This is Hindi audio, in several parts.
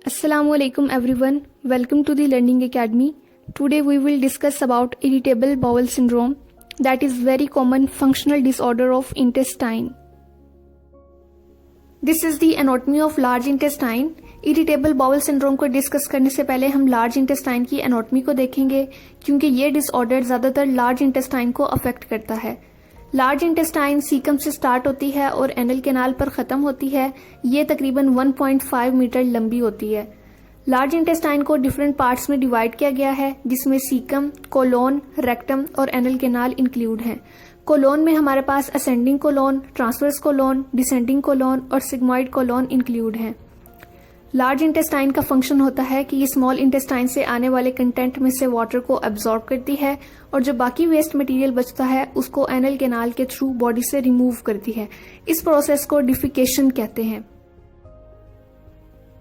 Assalamualaikum everyone. Welcome to the Learning Academy. Today we will discuss about irritable bowel syndrome, that is very common functional disorder of intestine. This is the anatomy of large intestine. Irritable bowel syndrome को डिस्कस करने से पहले हम लार्ज इंटेस्टाइन की एनाटॉमी को देखेंगे, क्योंकि ये डिसऑर्डर ज़्यादातर लार्ज इंटेस्टाइन को अफेक्ट करता है। लार्ज इंटेस्टाइन सीकम से स्टार्ट होती है और एनल कैनाल पर ख़त्म होती है। ये तकरीबन 1.5 मीटर लंबी होती है। लार्ज इंटेस्टाइन को डिफरेंट पार्ट्स में डिवाइड किया गया है, जिसमें सीकम, कोलोन, रेक्टम और एनल कैनाल इंक्लूड हैं। कोलोन में हमारे पास ascending colon, transverse colon, descending colon और सिग्मॉइड कोलोन इंक्लूड हैं। लार्ज इंटेस्टाइन का फंक्शन होता है कि ये स्मॉल इंटेस्टाइन से आने वाले कंटेंट में से वाटर को एब्जॉर्ब करती है और जो बाकी वेस्ट मटेरियल बचता है उसको एनल कैनाल के थ्रू बॉडी से रिमूव करती है। इस प्रोसेस को डिफिकेशन कहते हैं।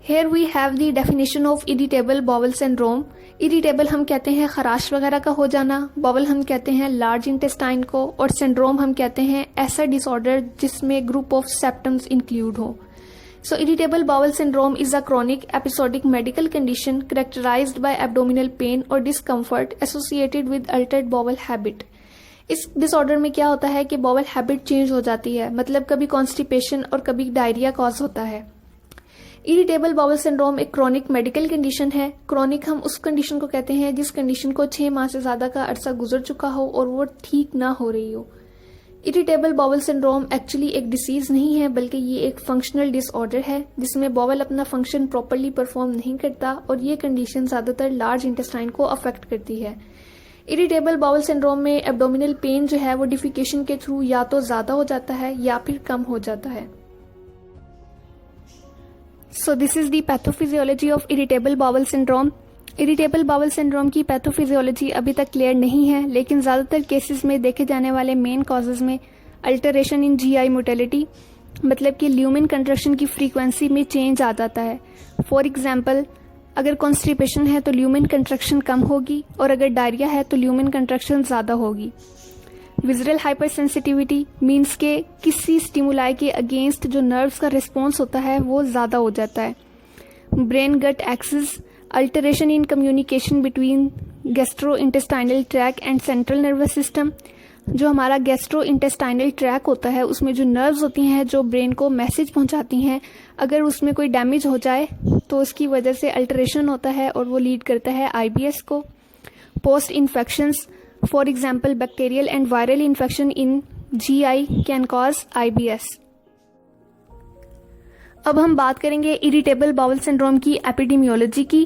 Here we have the definition of irritable bowel syndrome. Irritable हम कहते हैं खराश वगैरह का हो जाना, बॉवल हम कहते हैं लार्ज इंटेस्टाइन को, और सिंड्रोम हम कहते हैं ऐसा डिसऑर्डर जिसमें ग्रुप ऑफ सिम्टम्स इंक्लूड हो। So irritable bowel syndrome is a chronic episodic medical condition characterized by abdominal pain or discomfort associated with altered bowel habit. इस डिसऑर्डर में क्या होता है कि बॉवल हैबिट चेंज हो जाती है, मतलब कभी कॉन्स्टिपेशन और कभी डायरिया कॉज होता है। इरिटेबल बाउल सिंड्रोम एक क्रॉनिक मेडिकल कंडीशन है। क्रॉनिक हम उस कंडीशन को कहते हैं जिस कंडीशन को 6 माह से ज्यादा का अरसा गुजर चुका हो और वो ठीक ना हो रही हो। इरिटेबल बाउल सिंड्रोम एक्चुअली एक डिसीज नहीं है, बल्कि ये एक फंक्शनल डिसऑर्डर है जिसमें बॉवल अपना फंक्शन प्रॉपरली परफॉर्म नहीं करता, और ये कंडीशन ज्यादातर लार्ज इंटेस्टाइन को अफेक्ट करती है। इरिटेबल बाउल सिंड्रोम में एब्डोमिनल पेन जो है वो डिफिकेशन के थ्रू या तो ज्यादा हो जाता है या फिर कम हो जाता है। So this is the pathophysiology of irritable bowel syndrome. Irritable bowel syndrome की पैथोफिजियोलॉजी अभी तक क्लियर नहीं है, लेकिन ज़्यादातर केसेस में देखे जाने वाले मेन कॉजेज में अल्टरेशन इन जीआई मोटेलिटी, मतलब कि ल्यूमेन कंट्रक्शन की फ्रीक्वेंसी में चेंज आ जाता है। फॉर एग्जांपल, अगर कॉन्स्टिपेशन है तो ल्यूमेन कंट्रक्शन कम होगी, और अगर डायरिया है तो ल्यूमेन कंट्रक्शन ज़्यादा होगी। विजुअल हाइपर सेंसिटिविटी मीन्स के किसी स्टिमुलाई के अगेंस्ट जो नर्व्स का रिस्पॉन्स होता है वो ज़्यादा हो जाता है। Brain gut axis, alteration in communication between gastrointestinal tract and central nervous system. जो हमारा गैस्ट्रो इंटेस्टाइनल ट्रैक होता है उसमें जो नर्व्स होती हैं जो ब्रेन को मैसेज पहुंचाती हैं, अगर उसमें कोई डैमेज हो जाए तो उसकी वजह से अल्टरेशन होता है और वो लीड करता है आईबीएस को। Post infections, for example bacterial and viral infection in GI can cause IBS. अब हम बात करेंगे इरिटेबल बाउल सिंड्रोम की एपिडेमियोलॉजी की।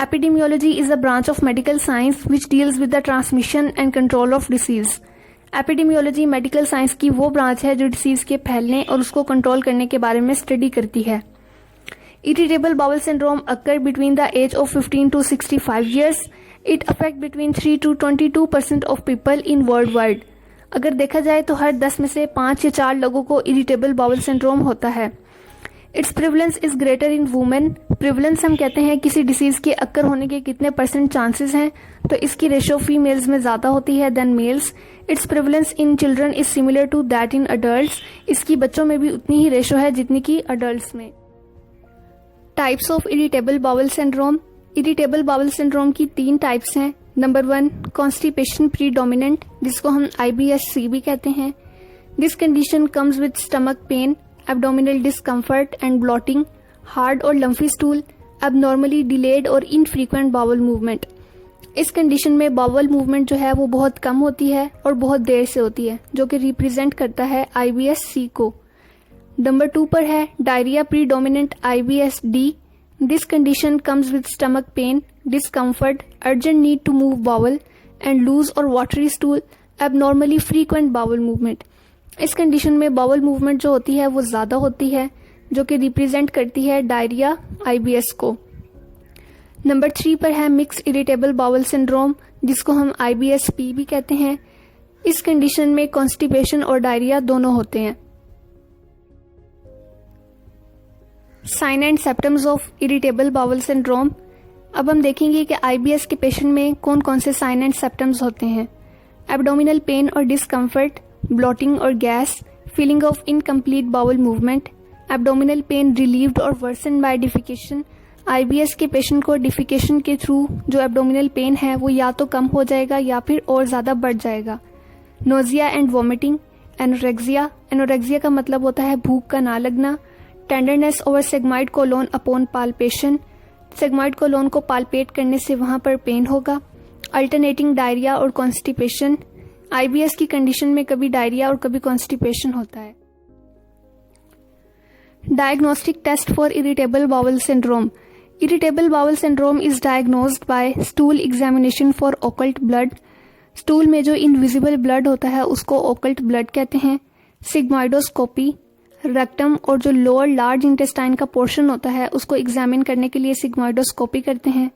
Epidemiology is a branch of medical science which deals with the transmission and control of disease. Epidemiology medical science की वो ब्रांच है जो डिसीज के फैलने और उसको कंट्रोल करने के बारे में स्टडी करती है। Irritable bowel syndrome occur between the age of 15 to 65 years. It affect between 3 to 22% of people in worldwide. अगर देखा जाए तो हर 10 में से 5 या 4 लोगों को इरिटेबल बाउल सिंड्रोम होता है। It's prevalence is greater in women. Prevalence हम कहते हैं किसी डिसीज के अक्कर होने के कितने % चांसेस हैं, तो इसकी रेशो फीमेल्स में ज्यादा होती है than males. Its prevalence in children is similar to that in adults. इसकी बच्चों में भी उतनी ही रेशो है जितनी की अडल्ट्स में। Types of irritable bowel syndrome. Irritable bowel syndrome की 3 टाइप्स हैं। नंबर 1, कॉन्स्टिपेशन प्रीडोमिनेंट, जिसको हम IBS-C भी कहते हैं। This condition comes with stomach pain, abdominal discomfort and blotting, hard और लम्फी स्टूल, एबनॉर्मली डिलेड और इनफ्रीक्वेंट बाउल मूवमेंट। इस कंडीशन में बाउल मूवमेंट जो है वो बहुत कम होती है और बहुत देर से होती है, जो कि रिप्रेजेंट करता है IBS-C को। नंबर 2 पर है diarrhoea predominant IBS-D। This condition comes with stomach pain, discomfort, urgent need to move bowel, and loose or watery stool, abnormally frequent bowel movement. इस कंडीशन में बाउल मूवमेंट जो होती है वो ज्यादा होती है, जो कि रिप्रेजेंट करती है डायरिया IBS को। नंबर 3 पर है मिक्स इरिटेबल बाउल सिंड्रोम, जिसको हम IBS-P भी कहते हैं। इस कंडीशन में कॉन्स्टिपेशन और डायरिया दोनों होते हैं। Sign and symptoms of irritable bowel syndrome. अब हम देखेंगे कि IBS के पेशेंट में कौन कौन से साइन एंड सिम्टम्स होते हैं। एब्डोमिनल पेन और डिस्कम्फर्ट, ब्लॉटिंग और gas, feeling of incomplete bowel movement, abdominal pain relieved और वर्सन बाय डिफिकेशन, IBS के पेशेंट को डिफिकेशन के थ्रू जो एब्डोमिनल पेन है वो या तो कम हो जाएगा या फिर और ज़्यादा बढ़ जाएगा। Nausea and vomiting, anorexia, anorexia का मतलब होता है भूख का ना लगना। Tenderness over sigmoid colon upon palpation, sigmoid colon को पाल्पेट करने से वहां पर पेन होगा। अल्टरनेटिंग डायरिया और कॉन्स्टिपेशन, IBS की कंडीशन में कभी डायरिया और कभी कॉन्स्टिपेशन होता है। Diagnostic test for irritable bowel syndrome, irritable bowel syndrome is diagnosed by stool examination for occult blood, stool में जो इनविजिबल ब्लड होता है उसको ओकल्ट ब्लड कहते हैं। सिग्मोइडोस्कोपी, रेक्टम और जो लोअर लार्ज इंटेस्टाइन का पोर्शन होता है उसको एग्जामिन करने के लिए सिग्मोइडोस्कोपी करते हैं।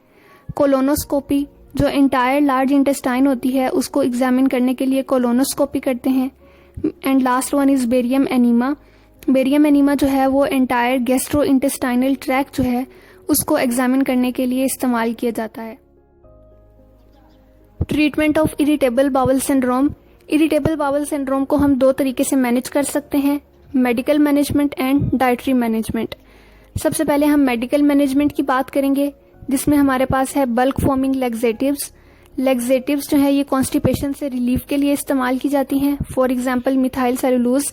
कोलोनोस्कोपी, जो एंटायर लार्ज इंटेस्टाइन होती है उसको एग्जामिन करने के लिए कोलोनोस्कोपी करते हैं। And last one is barium enema, barium enema जो है वो एंटायर गैस्ट्रो इंटेस्टाइनल ट्रैक्ट जो है उसको एग्जामिन करने के लिए इस्तेमाल किया जाता है। Treatment of irritable bowel syndrome, irritable bowel syndrome को हम दो तरीके से मैनेज कर सकते हैं, medical management and dietary management. सबसे पहले हम मेडिकल मैनेजमेंट की बात करेंगे, जिसमें हमारे पास है बल्क फॉर्मिंग लैक्सेटिव्स। लैक्सेटिव्स जो है ये कॉन्स्टिपेशन से रिलीफ के लिए इस्तेमाल की जाती हैं। फॉर एग्जांपल मिथाइल सेलुलोज,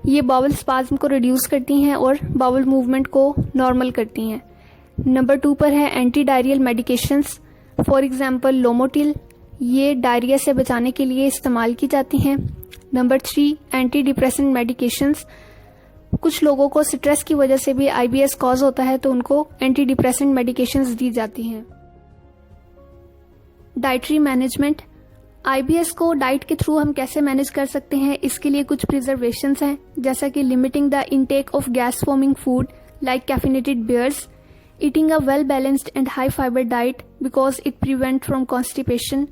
ये बाउल स्पाज्म को रिड्यूस करती हैं और बाउल मूवमेंट को नॉर्मल करती हैं। नंबर 2 पर है anti diarrhoeal medications, for example Lomotil, ये डायरिया से बचाने के लिए इस्तेमाल की जाती हैं। नंबर 3 एंटी डिप्रेसेंट मेडिकेशंस, कुछ लोगों को स्ट्रेस की वजह से भी IBS कॉज होता है तो उनको एंटी डिप्रेसेंट मेडिकेशंस दी जाती हैं। डाइटरी मैनेजमेंट, IBS को डाइट के थ्रू हम कैसे मैनेज कर सकते हैं, इसके लिए कुछ प्रिजर्वेशंस हैं, जैसा कि limiting the intake of gas forming food like caffeinated beers, eating a well balanced and high fiber diet because it prevent from constipation,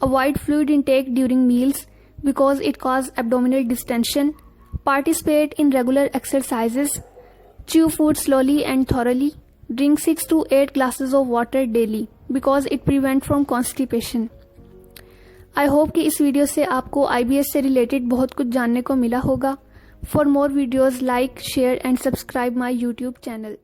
avoid fluid intake during meals because it cause abdominal distension, participate in regular exercises, chew food slowly and thoroughly, drink 6 to 8 glasses of water daily because it prevent from constipation। I hope कि इस वीडियो से आपको IBS से रिलेटेड बहुत कुछ जानने को मिला होगा। For more videos, like, share and subscribe my YouTube channel।